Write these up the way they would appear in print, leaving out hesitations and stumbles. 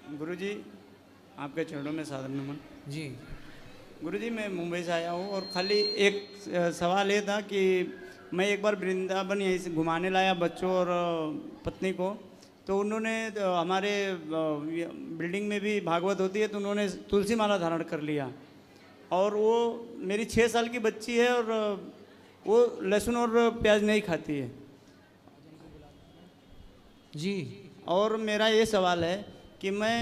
गुरुजी, आपके चरणों में सादर नमन। जी। गुरुजी, मैं मुंबई से आया हूँ और खाली एक सवाल ये था कि मैं एक बार वृंदावन यहीं से घुमाने लाया बच्चों और पत्नी को, तो उन्होंने हमारे बिल्डिंग में भी भागवत होती है तो उन्होंने तुलसी माला धारण कर लिया। और वो मेरी 6 साल की बच्ची है और वो लहसुन और प्याज नहीं खाती है। जी। और मेरा ये सवाल है कि मैं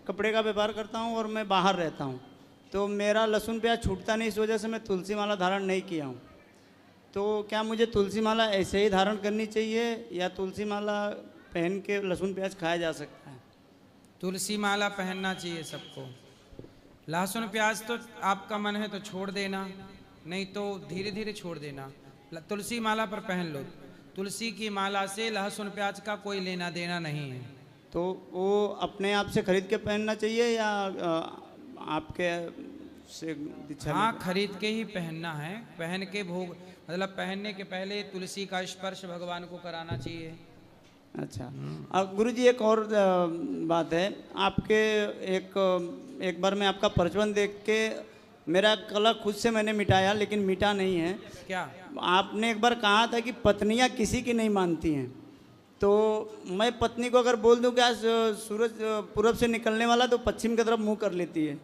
कपड़े का व्यापार करता हूँ और मैं बाहर रहता हूँ, तो मेरा लहसुन प्याज छूटता नहीं, इस वजह से मैं तुलसी माला धारण नहीं किया हूँ। तो क्या मुझे तुलसी माला ऐसे ही धारण करनी चाहिए या तुलसी माला पहन के लहसुन प्याज खाया जा सकता है? तुलसी माला पहनना चाहिए सबको। लहसुन प्याज तो आपका मन है तो छोड़ देना, नहीं तो धीरे धीरे छोड़ देना। तुलसी माला पर पहन लो। तुलसी की माला से लहसुन प्याज का कोई लेना देना नहीं है। तो वो अपने आप से खरीद के पहनना चाहिए या आपके से दीक्षा हाँ, लेकर? खरीद के ही पहनना है। पहन के भोग मतलब पहनने के पहले तुलसी का स्पर्श भगवान को कराना चाहिए। अच्छा। अब गुरुजी, एक और बात है। आपके एक बार मैं आपका प्रवचन देख के मेरा कला खुद से मैंने मिटाया, लेकिन मिटा नहीं है। क्या? आपने एक बार कहा था कि पत्नियां किसी की नहीं मानती हैं, तो मैं पत्नी को अगर बोल दूं कि आज सूरज पूरब से निकलने वाला तो पश्चिम की तरफ मुंह कर लेती है।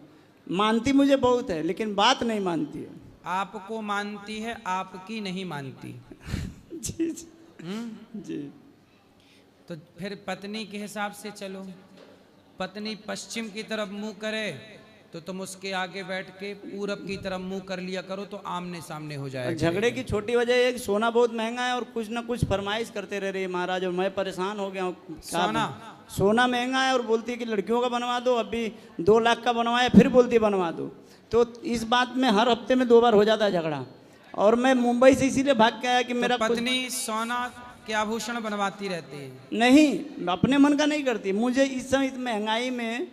मानती मुझे बहुत है लेकिन बात नहीं मानती है। आपको मानती है, आपकी नहीं मानती। जी जी। जी। तो फिर पत्नी के हिसाब से चलो। पत्नी पश्चिम की तरफ मुंह करे तो तुम उसके आगे बैठ के पूरब की तरफ मुंह कर लिया करो, तो आमने सामने हो जाएगा। झगड़े की छोटी वजह है कि सोना बहुत महंगा है और कुछ ना कुछ फरमाइश करते रह रही है महाराज, और मैं परेशान हो गया हूँ। सोना महंगा है और बोलती है कि लड़कियों का बनवा दो, अभी 2 लाख का बनवाया फिर बोलती है बनवा दो। तो इस बात में हर हफ्ते में 2 बार हो जाता है झगड़ा, और मैं मुंबई से इसीलिए भाग के आया कि मेरा पत्नी सोना के आभूषण बनवाती रहती है? नहीं, अपने मन का नहीं करती। मुझे इस समय महंगाई में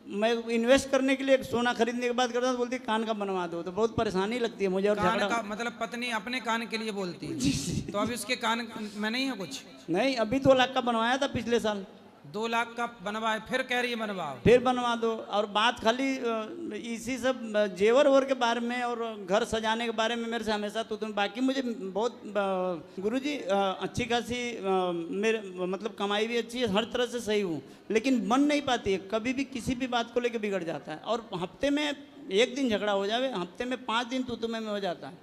मैं इन्वेस्ट करने के लिए सोना खरीदने के बाद करता हूँ, बोलती कान का बनवा दो, तो बहुत परेशानी लगती है मुझे। और कान का मतलब पत्नी अपने कान के लिए बोलती है? तो अभी उसके कान में नहीं है कुछ? नहीं, अभी 2 लाख का बनवाया था पिछले साल। 2 लाख का बनवाए, फिर कह रही है बनवाओ? फिर बनवा दो। और बात खाली इसी सब जेवर वोर के बारे में और घर सजाने के बारे में मेरे से हमेशा तो तुम, बाकी मुझे बहुत गुरुजी अच्छी खासी मेरे मतलब कमाई भी अच्छी है, हर तरह से सही हूँ, लेकिन बन नहीं पाती है। कभी भी किसी भी बात को लेकर बिगड़ जाता है, और हफ्ते में 1 दिन झगड़ा हो जाए, हफ्ते में 5 दिन तू तुम्हें में हो जाता है,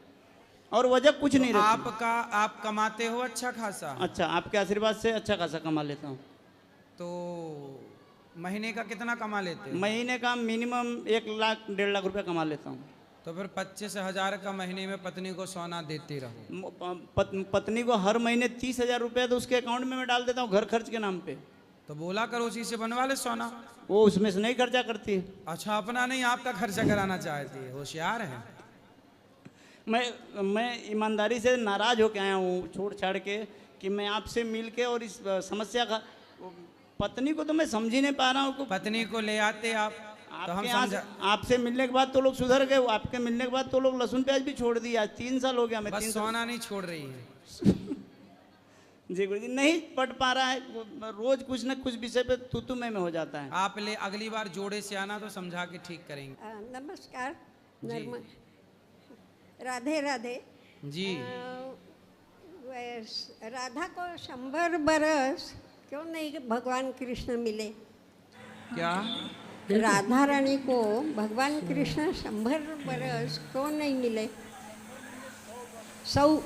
और वजह कुछ नहीं रहती। आप कमाते हो अच्छा खासा? अच्छा, आपके आशीर्वाद से अच्छा खासा कमा लेता हूँ। तो महीने का कितना कमा लेते हो? महीने का मिनिमम 1 लाख 1.5 लाख रुपया कमा लेता हूँ। तो फिर 25,000 का महीने में पत्नी को सोना देते रहो। पत्नी को हर महीने 30,000 रुपया तो उसके अकाउंट में मैं डाल देता हूँ घर खर्च के नाम पे। तो बोला करो उसी से बनवा ले सोना। वो उसमें से नहीं खर्चा करती है। अच्छा, अपना नहीं आपका खर्चा कराना चाहती है, होशियार है। मैं ईमानदारी से नाराज होके आया हूँ छोड़ छाड़ के कि मैं आपसे मिल के और इस समस्या का, पत्नी को तो मैं समझ ही नहीं पा रहा हूँ। पत्नी को ले आते आप तो हम समझा। आपसे मिलने के बाद तो लोग सुधर गए, आपके मिलने के बाद तो लोग लहसुन प्याज भी छोड़ दिया। 3 साल हो गया मैं। बस सोना नहीं छोड़ रही है। जी गुरु जी, नहीं पढ़ पा रहा है, रोज कुछ न कुछ विषय पे तू में हो जाता है। आप ले अगली बार जोड़े से आना तो समझा के ठीक करेंगे। नमस्कार। राधे राधे जी। राधा को 100 बरस क्यों नहीं भगवान कृष्ण मिले? क्या? राधा रानी को भगवान कृष्ण 100 बरस क्यों नहीं मिले? 100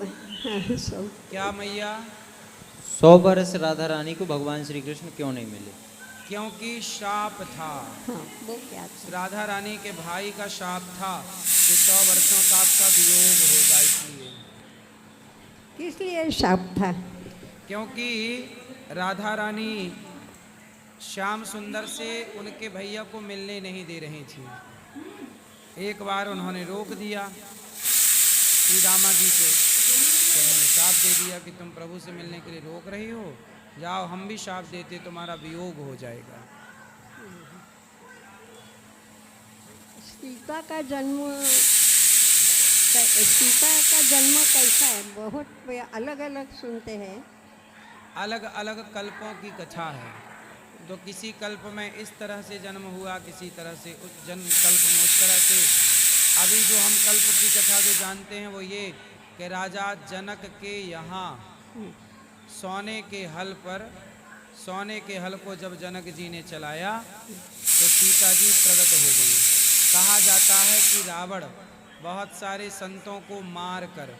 क्या मैया? 100 बरस राधा रानी को भगवान श्री कृष्ण क्यों नहीं मिले? क्योंकि शाप था। हाँ, वो क्या था? राधा रानी के भाई का शाप था कि 100 वर्षों का आपका वियोग होगा, इसलिए। किस लिए शाप था? क्योंकि राधा रानी श्याम सुंदर से उनके भैया को मिलने नहीं दे रही थी। एक बार उन्होंने रोक दिया श्री रामा जी को, तो उन्होंने शाप दे दिया कि तुम प्रभु से मिलने के लिए रोक रही हो, जाओ हम भी शाप देते, तुम्हारा वियोग हो जाएगा। सीता का जन्म कैसा है? बहुत अलग अलग सुनते हैं। अलग अलग कल्पों की कथा है। तो किसी कल्प में इस तरह से जन्म हुआ, किसी तरह से उस जन्म कल्प में उस तरह से। अभी जो हम कल्प की कथा जो जानते हैं वो ये कि राजा जनक के यहाँ सोने के हल पर, सोने के हल को जब जनक जी ने चलाया तो सीता जी प्रकट हो गई। कहा जाता है कि रावण बहुत सारे संतों को मार कर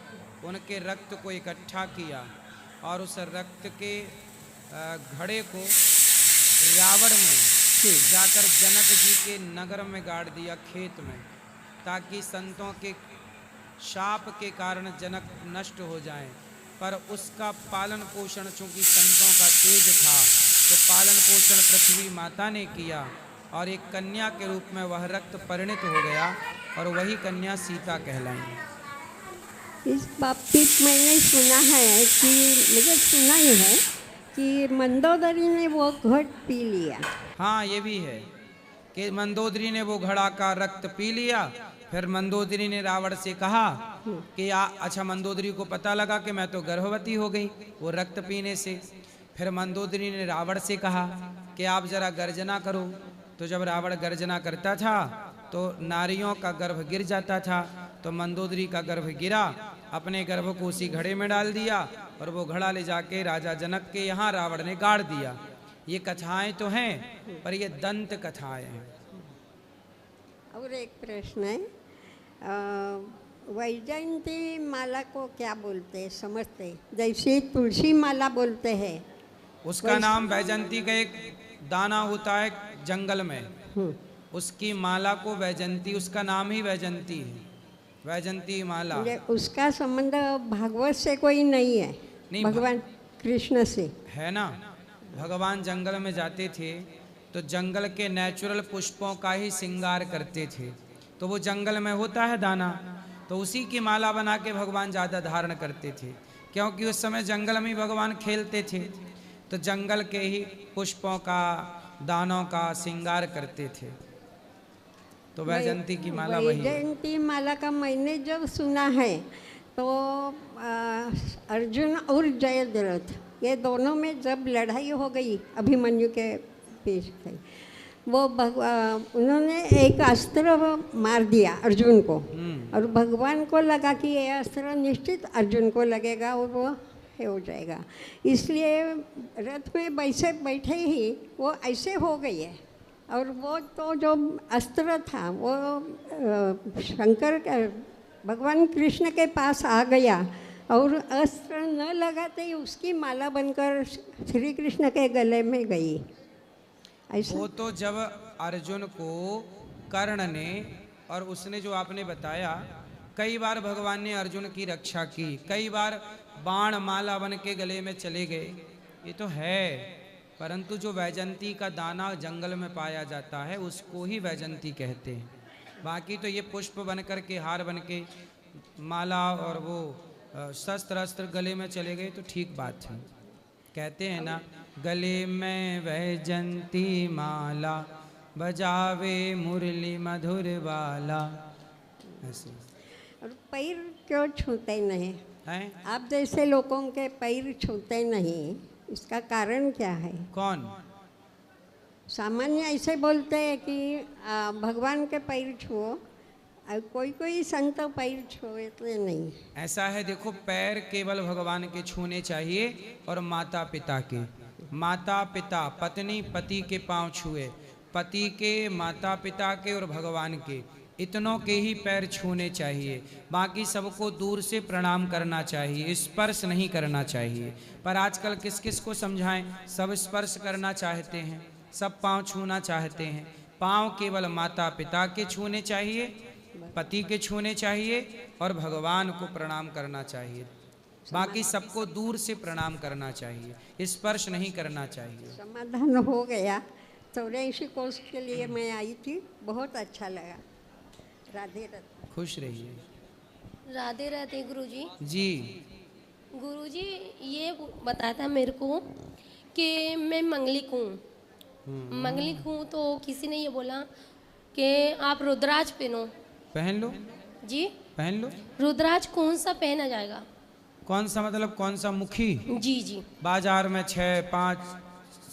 उनके रक्त को इकट्ठा किया और उस रक्त के घड़े को रावण ने जाकर जनक जी के नगर में गाड़ दिया, खेत में, ताकि संतों के शाप के कारण जनक नष्ट हो जाएं। पर उसका पालन पोषण चूंकि संतों का तेज था तो पालन पोषण पृथ्वी माता ने किया और एक कन्या के रूप में वह रक्त परिणित हो गया और वही कन्या सीता कहलाई। इस बाबतीत मैंने सुना है कि मुझे सुना ही है कि मंदोदरी ने वो घट पी लिया। हाँ, ये भी है कि मंदोदरी ने वो घड़ा का रक्त पी लिया। फिर मंदोदरी ने रावण से कहा कि अच्छा, मंदोदरी को पता लगा कि मैं तो गर्भवती हो गई वो रक्त पीने से। फिर मंदोदरी ने रावण से कहा कि आप जरा गर्जना करो। तो जब रावण गर्जना करता था तो नारियों का गर्भ गिर जाता था। तो मंदोदरी का गर्भ गिरा, अपने गर्भ को उसी घड़े में डाल दिया और वो घड़ा ले जाके राजा जनक के यहाँ रावण ने गाड़ दिया। ये कथाएं तो हैं पर ये दंत कथाएं हैं। और एक प्रश्न है, वैजयंती माला को क्या बोलते हैं, समझते? जैसे तुलसी माला बोलते हैं उसका नाम वैजयंती का एक दाना होता है जंगल में, उसकी माला को वैजयंती, उसका नाम ही वैजयंती है, वैजयंती माला। उसका संबंध भागवत से कोई नहीं है? नहीं, भगवान कृष्ण से है ना। भगवान जंगल में जाते थे तो जंगल के नेचुरल पुष्पों का ही श्रृंगार करते थे। तो वो जंगल में होता है दाना, तो उसी की माला बना के भगवान ज़्यादा धारण करते थे, क्योंकि उस समय जंगल में ही भगवान खेलते थे। तो जंगल के ही पुष्पों का, दानों का श्रृंगार करते थे। तो वैजयंती की माला वही है। वैजयंती माला का मैंने जब सुना है तो अर्जुन और जयद्रथ ये दोनों में जब लड़ाई हो गई अभिमन्यु के पेश थे, वो उन्होंने एक अस्त्र मार दिया अर्जुन को और भगवान को लगा कि ये अस्त्र निश्चित अर्जुन को लगेगा और वो हो जाएगा, इसलिए रथ में वैसे बैठे ही वो ऐसे हो गई है। और वो तो जो अस्त्र था वो शंकर भगवान कृष्ण के पास आ गया और अस्त्र न लगाते ही उसकी माला बनकर श्री कृष्ण के गले में गई। ऐसा वो तो जब अर्जुन को कर्ण ने, और उसने जो आपने बताया, कई बार भगवान ने अर्जुन की रक्षा की, कई बार बाण माला बन के गले में चले गए, ये तो है। परंतु जो वैजयंती का दाना जंगल में पाया जाता है उसको ही वैजयंती कहते हैं। बाकी तो ये पुष्प बन कर के, हार बन के, माला और वो शस्त्र अस्त्र गले में चले गए तो ठीक बात है। कहते हैं ना, गले में वैजयंती माला बजावे मुरली मधुर बाला, ऐसे। और पैर क्यों छूते नहीं हैं? आप जैसे लोगों के पैर छूते नहीं, इसका कारण क्या है? कौन? सामान्य ऐसे बोलते हैं कि भगवान के पैर छुओ, कोई कोई संत पैर छुएते नहीं। ऐसा है, देखो, पैर केवल भगवान के छूने चाहिए और माता पिता के। माता पिता, पत्नी पति के पांव छुए, पति के, माता पिता के और भगवान के, इतनों के ही पैर छूने चाहिए। बाकी सबको दूर से प्रणाम करना चाहिए, स्पर्श नहीं करना चाहिए। पर आजकल किस किस को समझाएं, सब स्पर्श करना चाहते हैं, सब पांव छूना चाहते हैं। पांव केवल माता पिता के छूने चाहिए, पति के छूने चाहिए और भगवान को प्रणाम करना चाहिए। बाकी सबको दूर से प्रणाम करना चाहिए, स्पर्श नहीं करना चाहिए। समाधान हो गया। 84 कोर्स के लिए मैं आई थी, बहुत अच्छा लगा। राधे राधे। खुश रहिए। राधे राधे गुरुजी। जी गुरुजी, ये बताता मेरे को कि मैं मंगलिक हूँ। मंगलिक हूँ तो किसी ने ये बोला कि आप रुद्राज पहनो। पहन लो जी, पहन लो। रुद्राज कौन सा पहना जाएगा? कौन सा मतलब कौन सा? मुखी? जी जी। बाजार में 6, 5,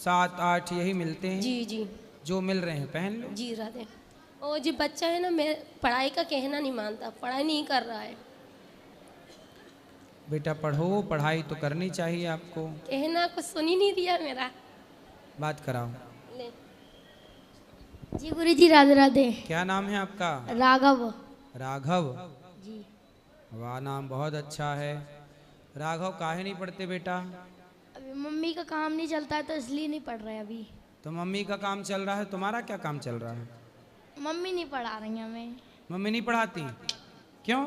7 8 यही मिलते हैं? जी जी जो मिल रहे हैं पहन लो। जी राधे। और जी बच्चा है ना, मैं पढ़ाई का कहना नहीं मानता, पढ़ाई नहीं कर रहा है। बेटा पढ़ो, पढ़ाई तो करनी चाहिए आपको। कहना कुछ सुन ही नहीं दिया मेरा। बात कराओ। ले। जी गुरुजी राधे राधे। क्या नाम है आपका? राघव। राघव। जी वाह, नाम बहुत अच्छा है। राघव काहे नहीं पढ़ते बेटा? अभी मम्मी का काम नहीं चलता है तो इसलिए नहीं पढ़ रहे अभी। तो मम्मी का काम चल रहा है, तुम्हारा क्या काम चल रहा है? मम्मी नहीं पढ़ा रही हमें। मम्मी नहीं पढ़ाती? क्यों?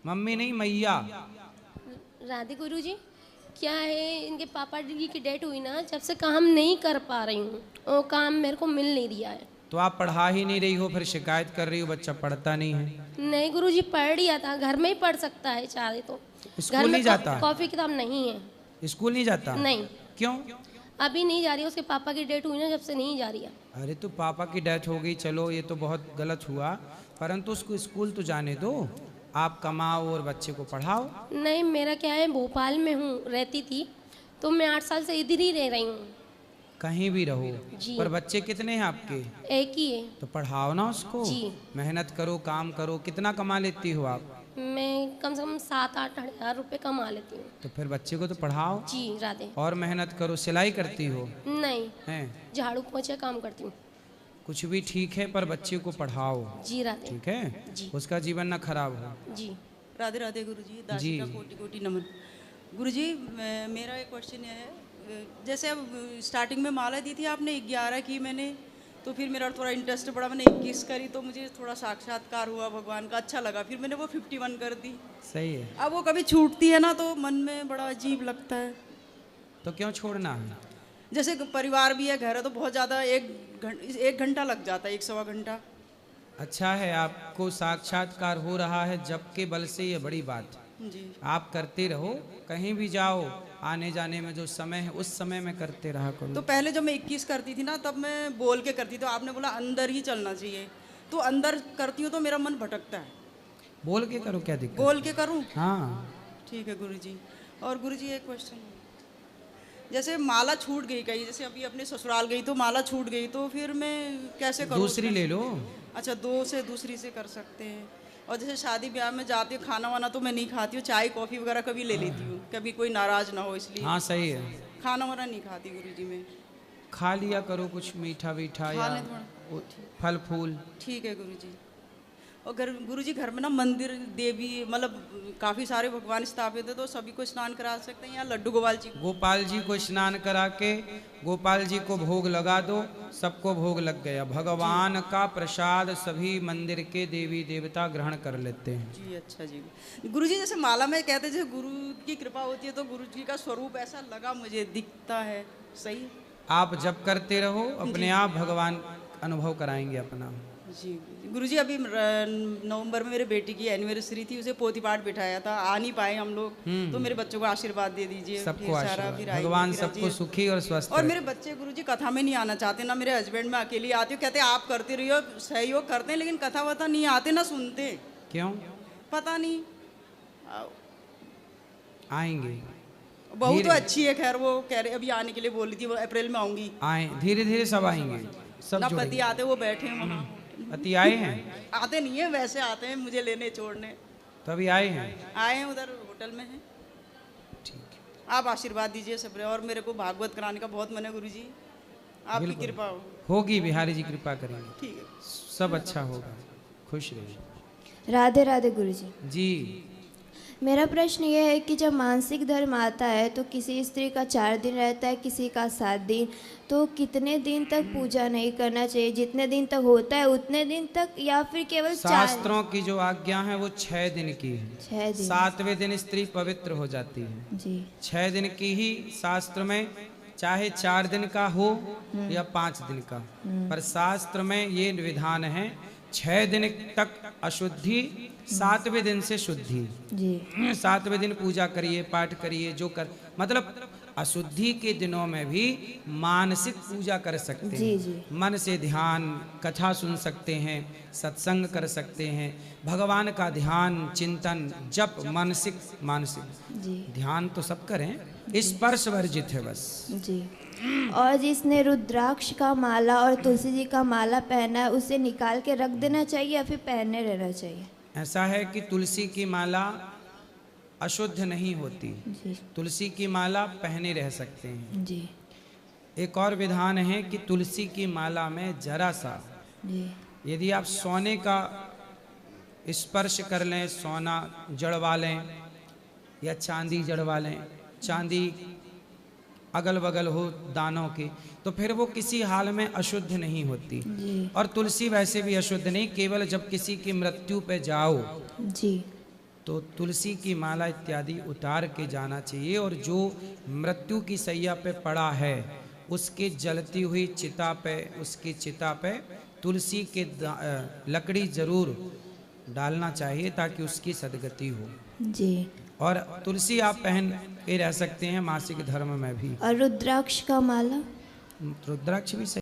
मम्मी नहीं, मैया। राधे गुरुजी, क्या है, इनके पापा जी की डेथ हुई ना, जब से काम नहीं कर पा रही हूँ और काम मेरे को मिल नहीं रहा है। तो आप पढ़ा ही नहीं रही हो, फिर शिकायत कर रही हो बच्चा पढ़ता नहीं है। नहीं गुरुजी, पढ़ लिया था, घर में ही पढ़ सकता है चाहे तो। स्कूल घर में नहीं जाता है? कॉपी किताब नहीं है। स्कूल नहीं जाता? नहीं, क्यों? अभी नहीं जा रही है, उसके पापा की डेथ हुई ना, जब से नहीं जा रही है। अरे तो पापा की डेथ हो गई, चलो ये तो बहुत गलत हुआ, परंतु उसको स्कूल तो जाने दो। आप कमाओ और बच्चे को पढ़ाओ। नहीं, मेरा क्या है, भोपाल में हूँ, रहती थी, तो मैं 8 साल से इधर ही रह रही हूँ। कहीं भी रहो, जी। पर बच्चे कितने हैं आपके? एक ही है। तो पढ़ाओ ना उसको। जी। मेहनत करो, काम करो। कितना कमा लेती हो आप? मैं कम से कम 7-8 हज़ार रुपये कमा लेती हूँ। तो फिर बच्चे को तो पढ़ाओ जी राधे। और मेहनत करो। सिलाई करती हो? नहीं, हैं? झाड़ू पोछा काम करती हूँ। कुछ भी ठीक है, पर बच्चे को पढ़ाओ। जी राधे। ठीक है, जी। उसका जीवन ना खराब हो। जी राधे राधे गुरुजी, दासी का कोटि कोटि नमन। गुरुजी, मेरा एक क्वेश्चन ये है, जैसे अब स्टार्टिंग में माला दी थी आपने 11 की मैंने, तो फिर मेरा थोड़ा इंटरेस्ट बढ़ा, मैंने 21 करी, तो मुझे थोड़ा साक्षात्कार हुआ भगवान का, अच्छा लगा, फिर मैंने वो 51 कर दी। सही है। अब वो कभी छूटती है ना तो मन में बड़ा अजीब लगता है। तो क्यों छोड़ना है? जैसे परिवार भी है, घर है, तो बहुत ज़्यादा 1 घंटा लग जाता है, 1-1.25 घंटा। अच्छा है, आपको साक्षात्कार हो रहा है जब के बल से, ये बड़ी बात। जी आप करते रहो, कहीं भी जाओ, आने जाने में जो समय है उस समय में करते रहा करो। तो पहले जब मैं 21 करती थी ना, तब मैं बोल के करती थी, तो आपने बोला अंदर ही चलना चाहिए, तो अंदर करती हूँ तो मेरा मन भटकता है। बोल के करो, क्या दिक्कत? बोल के करूँ? हाँ ठीक है गुरुजी। और गुरुजी एक क्वेश्चन, जैसे माला छूट गई कहीं, जैसे अभी अपने ससुराल गई तो माला छूट गई, तो फिर मैं कैसे करूँ? दूसरी ले लो। अच्छा, 2 से दूसरी से कर सकते हैं। और जैसे शादी ब्याह में जाती हूँ, खाना वाना तो मैं नहीं खाती हूँ, चाय कॉफ़ी वगैरह कभी ले लेती हूँ, कभी कोई नाराज़ ना हो इसलिए। हाँ सही है, खाना वाना नहीं खाती गुरुजी मैं। खा लिया करो कुछ मीठा वीठा खा या लें थोड़ा। फल फूल। ठीक है गुरुजी। और गुरुजी घर में ना मंदिर देवी मतलब काफ़ी सारे भगवान स्थापित है, तो सभी को स्नान करा सकते हैं, या लड्डू गोपाल जी? गोपाल जी को स्नान करा के गोपाल जी को भोग लगा दो, सबको भोग लग गया। भगवान का प्रसाद सभी मंदिर के देवी देवता ग्रहण कर लेते हैं। जी अच्छा जी। गुरुजी, जैसे माला में कहते हैं जैसे गुरु की कृपा होती है, तो गुरु जी का स्वरूप ऐसा लगा मुझे, दिखता है, सही? आप जब करते रहो, अपने आप भगवान अनुभव कराएंगे अपना। जी गुरुजी, अभी नवंबर में मेरे बेटी की एनिवर्सरी थी, उसे पोती पाठ बिठाया था, आ नहीं पाए हम लोग, तो मेरे बच्चों को आशीर्वाद दे दीजिए। सबको ढेर सारा आशीर्वाद, फिर आएंगे, भगवान फिर सबको आइए। सुखी और स्वस्थ और रखे। मेरे बच्चे गुरुजी कथा में नहीं आना चाहते ना, मेरे हस्बैंड में अकेली आती हूँ, कहते आप करते रहिए, सहयोग करते हैं, लेकिन कथा वथा नहीं आते ना सुनते, क्यों? पता नहीं। आएंगे, बहू तो अच्छी है, खैर वो कह रहे अभी आने के लिए बोल रही थी, वो अप्रैल में आऊंगी। आए धीरे धीरे सब आएंगे, सब ना पति जुड़ेंगे। आते, वो बैठे हैं वहाँ। पति आए हैं? आते नहीं है, वैसे आते हैं मुझे लेने छोड़ने। तो अभी आए हैं? आए हैं, उधर होटल में हैं। ठीक है, आप आशीर्वाद दीजिए सब। और मेरे को भागवत कराने का बहुत मन है गुरुजी, आपकी बिल्कुल। कृपा हो। होगी, बिहारी जी कृपा करेंगे, ठीक है। सब अच्छा होगा। खुश रहिए। राधे राधे गुरुजी। जी मेरा प्रश्न ये है कि जब मासिक धर्म आता है तो किसी स्त्री का 4 दिन रहता है, किसी का 7 दिन, तो कितने दिन तक पूजा नहीं करना चाहिए? जितने दिन तक होता है उतने दिन तक, या फिर केवल 4? शास्त्रों की जो आज्ञा है वो 6 दिन की है। 6 दिन। 7वें दिन स्त्री पवित्र हो जाती है। जी 6 दिन की ही शास्त्र में, चाहे 4 दिन का हो या 5 दिन का, पर शास्त्र में ये विधान है 6 दिन तक अशुद्धि, 7वें दिन से शुद्धि। जी 7वें दिन पूजा करिए, पाठ करिए, जो कर मतलब अशुद्धि के दिनों में भी मानसिक पूजा कर सकते हैं। जी, जी। मन से ध्यान, कथा सुन सकते हैं, सत्संग कर सकते हैं, भगवान का ध्यान, चिंतन, जप, मानसिक जी ध्यान तो सब करें, स्पर्श वर्जित है बस। जी। और जिसने रुद्राक्ष का माला और तुलसी जी का माला पहना है उसे निकाल के रख देना चाहिए या फिर पहने रहना चाहिए? ऐसा है कि तुलसी की माला अशुद्ध नहीं होती, जी। तुलसी की माला पहने रह सकते हैं। जी। एक और विधान है कि तुलसी की माला में जरा सा जी। यदि आप सोने का स्पर्श कर लें, सोना जड़वा लें या चांदी जड़वा लें, चांदी अगल बगल हो दानों की, तो फिर वो किसी हाल में अशुद्ध नहीं होती। जी। और तुलसी वैसे भी अशुद्ध नहीं, केवल जब किसी की मृत्यु पे जाओ जी। तो तुलसी की माला इत्यादि उतार के जाना चाहिए। और जो मृत्यु की सैया पे पड़ा है उसकी जलती हुई चिता पे, उसकी चिता पे तुलसी के लकड़ी जरूर डालना चाहिए ताकि उसकी सदगति हो। जी। और तुलसी आप पहन के रह सकते हैं मासिक धर्म में भी। और रुद्राक्ष का माला? रुद्राक्ष भी सही।